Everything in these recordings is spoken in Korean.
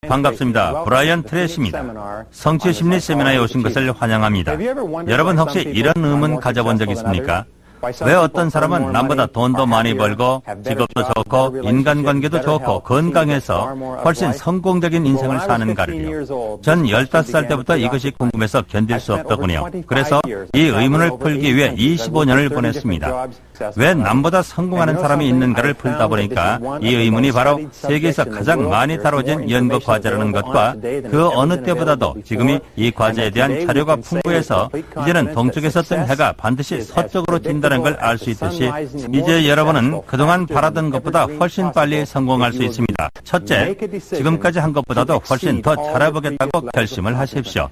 반갑습니다. 브라이언 트레이시입니다. 성취 심리 세미나에 오신 것을 환영합니다. 여러분 혹시 이런 의문 가져본 적 있습니까? 왜 어떤 사람은 남보다 돈도 많이 벌고 직업도 좋고 인간관계도 좋고 건강해서 훨씬 성공적인 인생을 사는가를요. 전 15살 때부터 이것이 궁금해서 견딜 수 없더군요. 그래서 이 의문을 풀기 위해 25년을 보냈습니다. 왜 남보다 성공하는 사람이 있는가를 풀다 보니까 이 의문이 바로 세계에서 가장 많이 다뤄진 연구 과제라는 것과 그 어느 때보다도 지금이 이 과제에 대한 자료가 풍부해서 이제는 동쪽에서 뜬 해가 반드시 서쪽으로 진다는 걸 알 수 있듯이 이제 여러분은 그동안 바라던 것보다 훨씬 빨리 성공할 수 있습니다. 첫째, 지금까지 한 것보다도 훨씬 더 잘해보겠다고 결심을 하십시오.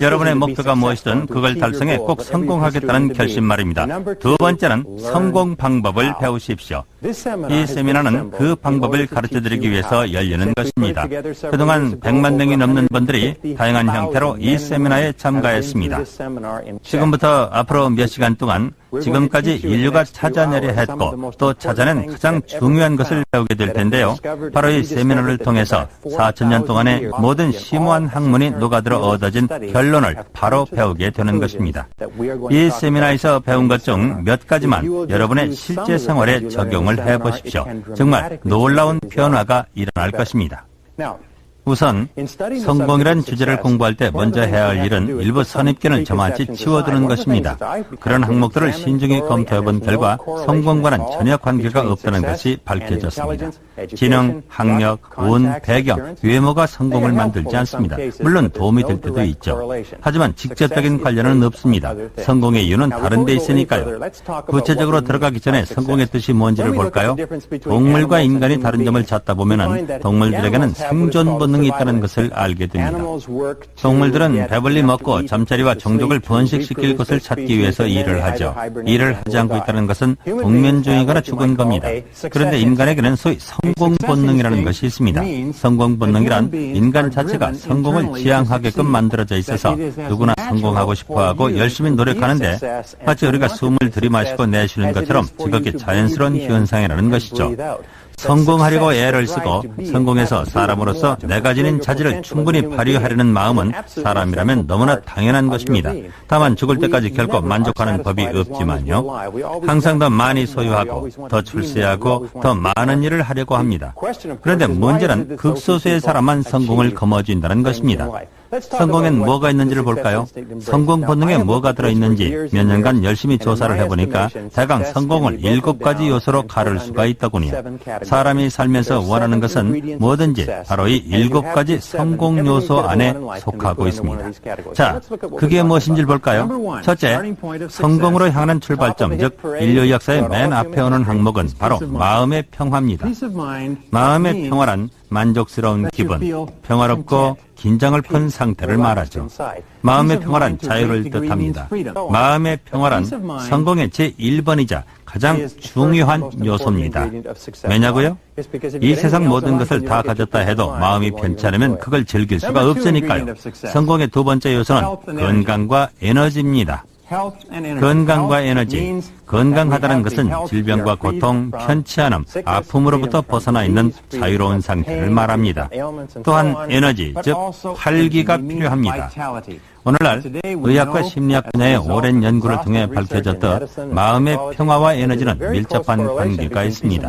여러분의 목표가 무엇이든 그걸 달성해 꼭 성공하겠다는 결심 말입니다. 두 번째는 성공 방법을 배우십시오. 이 세미나는 그 방법을 가르쳐드리기 위해서 열리는 것입니다. 그동안 100만 명이 넘는 분들이 다양한 형태로 이 세미나에 참가했습니다. 지금부터 앞으로 몇 시간 동안 지금까지 인류가 찾아내려 했고 또 찾아낸 가장 중요한 것을 배우게 될 텐데요. 바로 이 세미나를 통해서 4,000년 동안의 모든 심오한 학문이 녹아들어 얻어진 결론을 바로 배우게 되는 것입니다. 이 세미나에서 배운 것 중 몇 가지만 여러분의 실제 생활에 적용을 해보십시오. 정말 놀라운 변화가 일어날 것입니다. 우선 성공이란 주제를 공부할 때 먼저 해야 할 일은 일부 선입견을 저만치 치워두는 것입니다. 그런 항목들을 신중히 검토해본 결과 성공과는 전혀 관계가 없다는 것이 밝혀졌습니다. 지능, 학력, 운, 배경, 외모가 성공을 만들지 않습니다. 물론 도움이 될 때도 있죠. 하지만 직접적인 관련은 없습니다. 성공의 이유는 다른 데 있으니까요. 구체적으로 들어가기 전에 성공의 뜻이 뭔지를 볼까요? 동물과 인간이 다른 점을 찾다 보면 동물들에게는 생존 본능이 있다는 것을 알게 됩니다. 동물들은 배불리 먹고 잠자리와 종족을 번식시킬 것을 찾기 위해서 일을 하죠. 일을 하지 않고 있다는 것은 동면 중이거나 죽은 겁니다. 그런데 인간에게는 소위 성공 본능이라는 것이 있습니다. 성공 본능이란 인간 자체가 성공을 지향하게끔 만들어져 있어서 누구나 성공하고 싶어하고 열심히 노력하는데 마치 우리가 숨을 들이마시고 내쉬는 것처럼 지극히 자연스러운 현상이라는 것이죠. 성공하려고 애를 쓰고 성공해서 사람으로서 내가 지닌 자질을 충분히 발휘하려는 마음은 사람이라면 너무나 당연한 것입니다. 다만 죽을 때까지 결코 만족하는 법이 없지만요. 항상 더 많이 소유하고 더 출세하고 더 많은 일을 하려고 합니다. 그런데 문제는 극소수의 사람만 성공을 거머쥔다는 것입니다. 성공엔 뭐가 있는지를 볼까요? 성공 본능에 뭐가 들어있는지 몇 년간 열심히 조사를 해보니까 대강 성공을 7가지 요소로 가를 수가 있더군요. 사람이 살면서 원하는 것은 뭐든지 바로 이 7가지 성공 요소 안에 속하고 있습니다. 자, 그게 무엇인지를 볼까요? 첫째, 성공으로 향하는 출발점, 즉 인류 역사의 맨 앞에 오는 항목은 바로 마음의 평화입니다. 마음의 평화란 만족스러운 기분, 평화롭고 긴장을 푼 상태를 말하죠. 마음의 평화란 자유를 뜻합니다. 마음의 평화란 성공의 제1번이자 가장 중요한 요소입니다. 왜냐고요? 이 세상 모든 것을 다 가졌다 해도 마음이 편치 않으면 그걸 즐길 수가 없으니까요. 성공의 두 번째 요소는 건강과 에너지입니다. 건강과 에너지. 건강하다는 것은 질병과 고통, 편치 않음, 아픔으로부터 벗어나 있는 자유로운 상태를 말합니다. 또한 에너지, 즉 활기가 필요합니다. 오늘날 의학과 심리학 분야의 오랜 연구를 통해 밝혀졌듯 마음의 평화와 에너지는 밀접한 관계가 있습니다.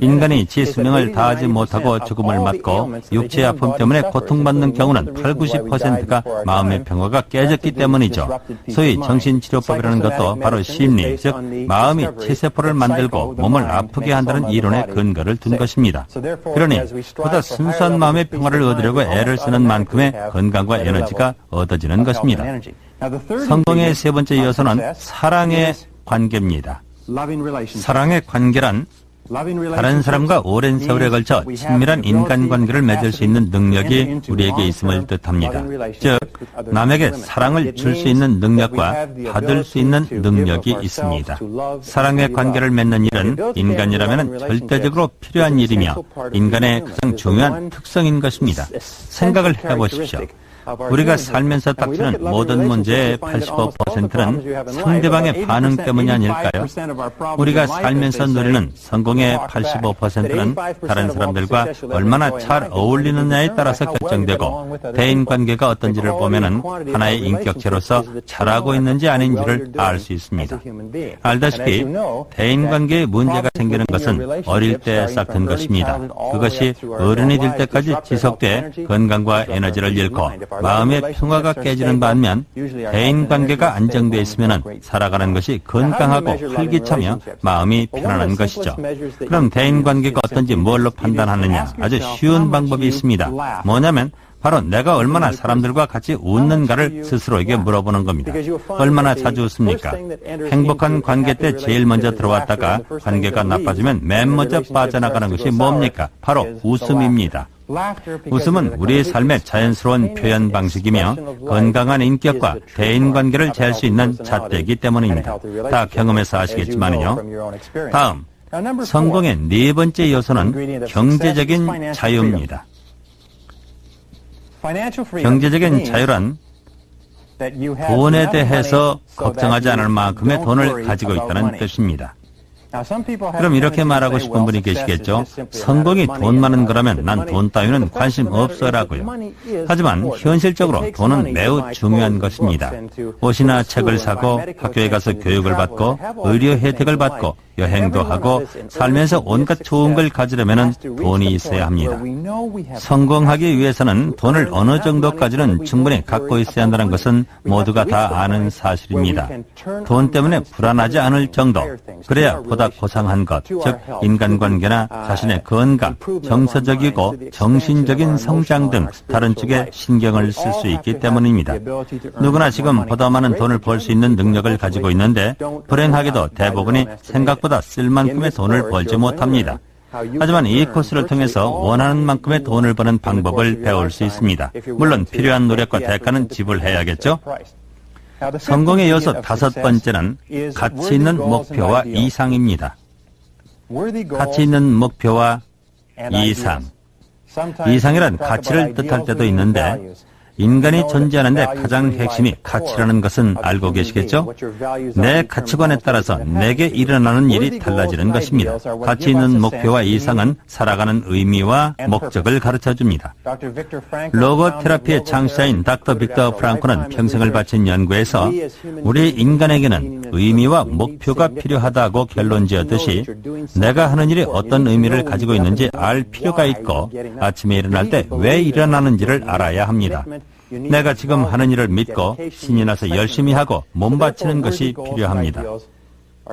인간이 지 수명을 다하지 못하고 죽음을 맞고 육체의 아픔 때문에 고통받는 경우는 80~90%가 마음의 평화가 깨졌기 때문이죠. 소위 정신치료법이라는 것도 바로 심리, 즉 마음이 치세포를 만들고 몸을 아프게 한다는 이론에 근거를 둔 것입니다. 그러니 보다 순수한 마음의 평화를 얻으려고 애를 쓰는 만큼의 건강과 에너지가 얻어지는 것입니다. 성공의 세 번째 요소는 사랑의 관계입니다. 사랑의 관계란 다른 사람과 오랜 세월에 걸쳐 친밀한 인간관계를 맺을 수 있는 능력이 우리에게 있음을 뜻합니다. 즉, 남에게 사랑을 줄 수 있는 능력과 받을 수 있는 능력이 있습니다. 사랑의 관계를 맺는 일은 인간이라면 절대적으로 필요한 일이며 인간의 가장 중요한 특성인 것입니다. 생각을 해보십시오. 우리가 살면서 닥치는 모든 문제의 85%는 상대방의 반응 때문이 아닐까요? 우리가 살면서 누리는 성공의 85%는 다른 사람들과 얼마나 잘 어울리느냐에 따라서 결정되고, 대인관계가 어떤지를 보면은 하나의 인격체로서 잘하고 있는지 아닌지를 알 수 있습니다. 알다시피 대인관계에 문제가 생기는 것은 어릴 때 싹튼 것입니다. 그것이 어른이 될 때까지 지속돼 건강과 에너지를 잃고 마음의 평화가 깨지는 반면, 대인관계가 안정되어 있으면 살아가는 것이 건강하고 활기차며 마음이 편안한 것이죠. 그럼 대인관계가 어떤지 뭘로 판단하느냐? 아주 쉬운 방법이 있습니다. 뭐냐면 바로 내가 얼마나 사람들과 같이 웃는가를 스스로에게 물어보는 겁니다. 얼마나 자주 웃습니까? 행복한 관계 때 제일 먼저 들어왔다가 관계가 나빠지면 맨 먼저 빠져나가는 것이 뭡니까? 바로 웃음입니다. 웃음은 우리의 삶의 자연스러운 표현 방식이며 건강한 인격과 대인관계를 재할 수 있는 잣대이기 때문입니다. 다 경험해서 아시겠지만요. 다음, 성공의 네 번째 요소는 경제적인 자유입니다. 경제적인 자유란 돈에 대해서 걱정하지 않을 만큼의 돈을 가지고 있다는 뜻입니다. 그럼 이렇게 말하고 싶은 분이 계시겠죠. 성공이 돈 많은 거라면 난 돈 따위는 관심 없어라고요. 하지만 현실적으로 돈은 매우 중요한 것입니다. 옷이나 책을 사고 학교에 가서 교육을 받고 의료 혜택을 받고 여행도 하고 살면서 온갖 좋은 걸 가지려면 돈이 있어야 합니다. 성공하기 위해서는 돈을 어느 정도까지는 충분히 갖고 있어야 한다는 것은 모두가 다 아는 사실입니다. 돈 때문에 불안하지 않을 정도, 그래야 보다 고상한 것, 즉 인간관계나 자신의 건강, 정서적이고 정신적인 성장 등 다른 쪽에 신경을 쓸 수 있기 때문입니다. 누구나 지금 보다 많은 돈을 벌 수 있는 능력을 가지고 있는데 불행하게도 대부분이 생각보다 쓸 만큼의 돈을 벌지 못합니다. 하지만 이 코스를 통해서 원하는 만큼의 돈을 버는 방법을 배울 수 있습니다. 물론 필요한 노력과 대가는 지불해야겠죠? 성공의 요소 다섯 번째는 가치 있는 목표와 이상입니다. 가치 있는 목표와 이상. 이상이란 가치를 뜻할 때도 있는데, 인간이 존재하는데 가장 핵심이 가치라는 것은 알고 계시겠죠? 내 가치관에 따라서 내게 일어나는 일이 달라지는 것입니다. 가치 있는 목표와 이상은 살아가는 의미와 목적을 가르쳐줍니다. 로고 테라피의 창시자인 닥터 빅터 프랑클은 평생을 바친 연구에서 우리 인간에게는 의미와 목표가 필요하다고 결론지었듯이 내가 하는 일이 어떤 의미를 가지고 있는지 알 필요가 있고 아침에 일어날 때 왜 일어나는지를 알아야 합니다. 내가 지금 하는 일을 믿고 신이 나서 열심히 하고 몸바치는 것이 필요합니다.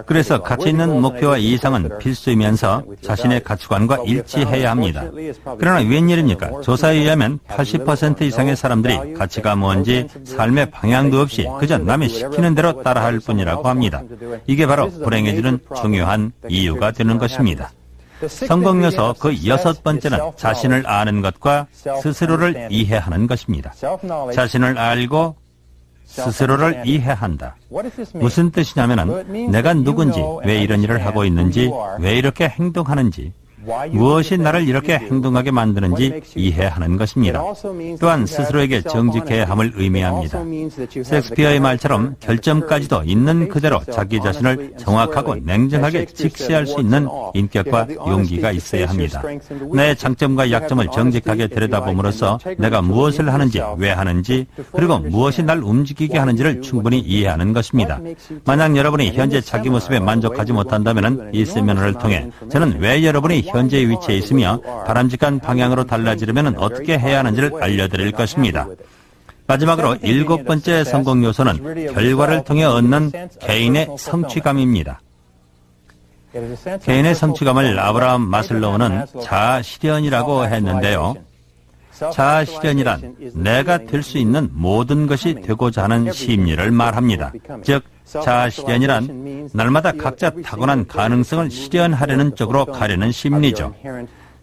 그래서 가치 있는 목표와 이상은 필수이면서 자신의 가치관과 일치해야 합니다. 그러나 웬일입니까? 조사에 의하면 80% 이상의 사람들이 가치가 뭔지 삶의 방향도 없이 그저 남이 시키는 대로 따라할 뿐이라고 합니다. 이게 바로 불행해지는 중요한 이유가 되는 것입니다. 성공 요소 그 여섯 번째는 자신을 아는 것과 스스로를 이해하는 것입니다. 자신을 알고 스스로를 이해한다. 무슨 뜻이냐면 내가 누군지, 왜 이런 일을 하고 있는지, 왜 이렇게 행동하는지, 무엇이 나를 이렇게 행동하게 만드는지 이해하는 것입니다. 또한 스스로에게 정직해야 함을 의미합니다. 셰익스피어의 말처럼 결점까지도 있는 그대로 자기 자신을 정확하고 냉정하게 직시할 수 있는 인격과 용기가 있어야 합니다. 내 장점과 약점을 정직하게 들여다봄으로써 내가 무엇을 하는지, 왜 하는지, 그리고 무엇이 날 움직이게 하는지를 충분히 이해하는 것입니다. 만약 여러분이 현재 자기 모습에 만족하지 못한다면 이 세미나를 통해 저는 왜 여러분이 현재의 위치에 있으며 바람직한 방향으로 달라지려면 어떻게 해야 하는지를 알려드릴 것입니다. 마지막으로 일곱 번째 성공 요소는 결과를 통해 얻는 개인의 성취감입니다. 개인의 성취감을 아브라함 마슬로우는 자아실현이라고 했는데요. 자아실현이란 내가 될 수 있는 모든 것이 되고자 하는 심리를 말합니다. 즉, 자아실현이란 날마다 각자 타고난 가능성을 실현하려는 쪽으로 가려는 심리죠.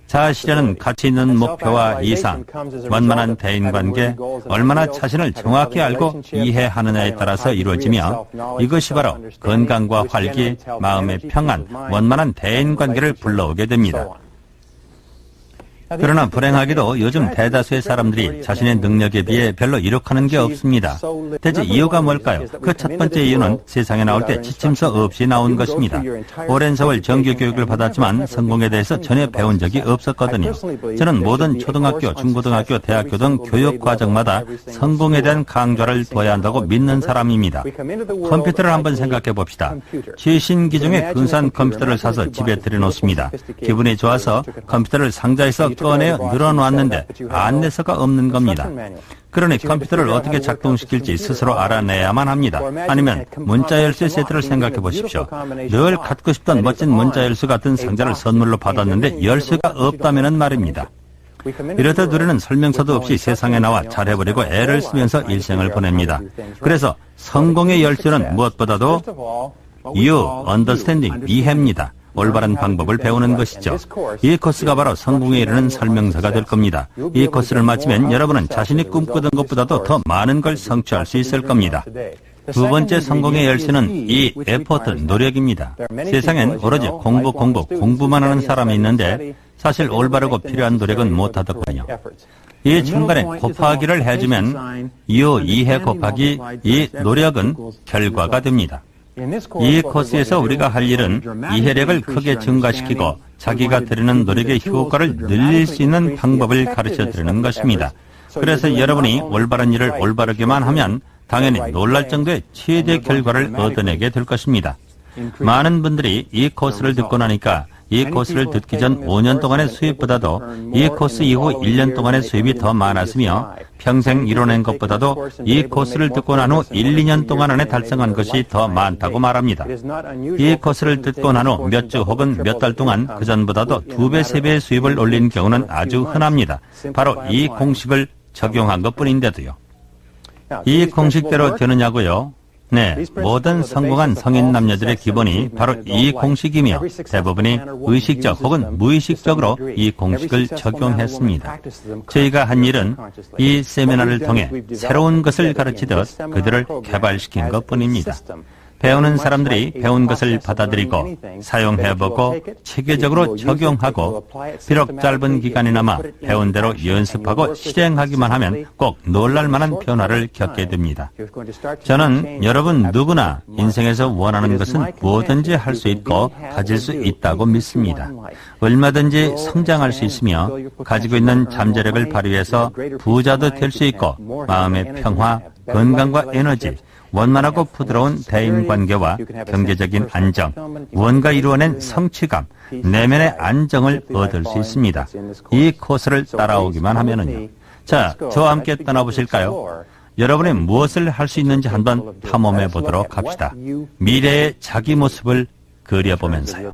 자아실현은 가치 있는 목표와 이상, 원만한 대인관계, 얼마나 자신을 정확히 알고 이해하느냐에 따라서 이루어지며 이것이 바로 건강과 활기, 마음의 평안, 원만한 대인관계를 불러오게 됩니다. 그러나 불행하게도 요즘 대다수의 사람들이 자신의 능력에 비해 별로 이룩하는 게 없습니다. 대체 이유가 뭘까요? 그 첫 번째 이유는 세상에 나올 때 지침서 없이 나온 것입니다. 오랜 세월 정규 교육을 받았지만 성공에 대해서 전혀 배운 적이 없었거든요. 저는 모든 초등학교, 중고등학교, 대학교 등 교육 과정마다 성공에 대한 강조를 둬야 한다고 믿는 사람입니다. 컴퓨터를 한번 생각해 봅시다. 최신 기종의 근사한 컴퓨터를 사서 집에 들여놓습니다. 기분이 좋아서 컴퓨터를 상자에서 꺼내어 늘어놓았는데 안내서가 없는 겁니다. 그러니 컴퓨터를 어떻게 작동시킬지 스스로 알아내야만 합니다. 아니면 문자 열쇠 세트를 생각해 보십시오. 늘 갖고 싶던 멋진 문자 열쇠 같은 상자를 선물로 받았는데 열쇠가 없다면 말입니다. 이렇듯 우리는 설명서도 없이 세상에 나와 잘해보려고 애를 쓰면서 일생을 보냅니다. 그래서 성공의 열쇠는 무엇보다도 You, Understanding, 이해입니다. 올바른 방법을 배우는 것이죠. 이 코스가 바로 성공에 이르는 설명서가 될 겁니다. 이 코스를 마치면 여러분은 자신이 꿈꾸던 것보다도 더 많은 걸 성취할 수 있을 겁니다. 두 번째 성공의 열쇠는 이 에포트, 노력입니다. 세상엔 오로지 공부만 하는 사람이 있는데 사실 올바르고 필요한 노력은 못하더군요. 이 중간에 곱하기를 해주면 이해 곱하기 이 노력은 결과가 됩니다. 이 코스에서 우리가 할 일은 이해력을 크게 증가시키고 자기가 들이는 노력의 효과를 늘릴 수 있는 방법을 가르쳐드리는 것입니다. 그래서 여러분이 올바른 일을 올바르게만 하면 당연히 놀랄 정도의 최대 결과를 얻어내게 될 것입니다. 많은 분들이 이 코스를 듣고 나니까 이 코스를 듣기 전 5년 동안의 수입보다도 이 코스 이후 1년 동안의 수입이 더 많았으며 평생 이뤄낸 것보다도 이 코스를 듣고 난 후 1, 2년 동안 안에 달성한 것이 더 많다고 말합니다. 이 코스를 듣고 난 후 몇 주 혹은 몇 달 동안 그전보다도 2배, 3배의 수입을 올린 경우는 아주 흔합니다. 바로 이 공식을 적용한 것뿐인데도요. 이 공식대로 되느냐고요? 네, 모든 성공한 성인 남녀들의 기본이 바로 이 공식이며 대부분이 의식적 혹은 무의식적으로 이 공식을 적용했습니다. 저희가 한 일은 이 세미나를 통해 새로운 것을 가르치듯 그들을 개발시킨 것뿐입니다. 배우는 사람들이 배운 것을 받아들이고 사용해보고 체계적으로 적용하고 비록 짧은 기간이나마 배운 대로 연습하고 실행하기만 하면 꼭 놀랄 만한 변화를 겪게 됩니다. 저는 여러분 누구나 인생에서 원하는 것은 뭐든지 할 수 있고 가질 수 있다고 믿습니다. 얼마든지 성장할 수 있으며 가지고 있는 잠재력을 발휘해서 부자도 될 수 있고 마음의 평화, 건강과 에너지, 원만하고 부드러운 대인관계와 경제적인 안정, 무언가 이루어낸 성취감, 내면의 안정을 얻을 수 있습니다. 이 코스를 따라오기만 하면은요. 자, 저와 함께 떠나보실까요? 여러분이 무엇을 할 수 있는지 한번 탐험해 보도록 합시다. 미래의 자기 모습을 그려보면서요.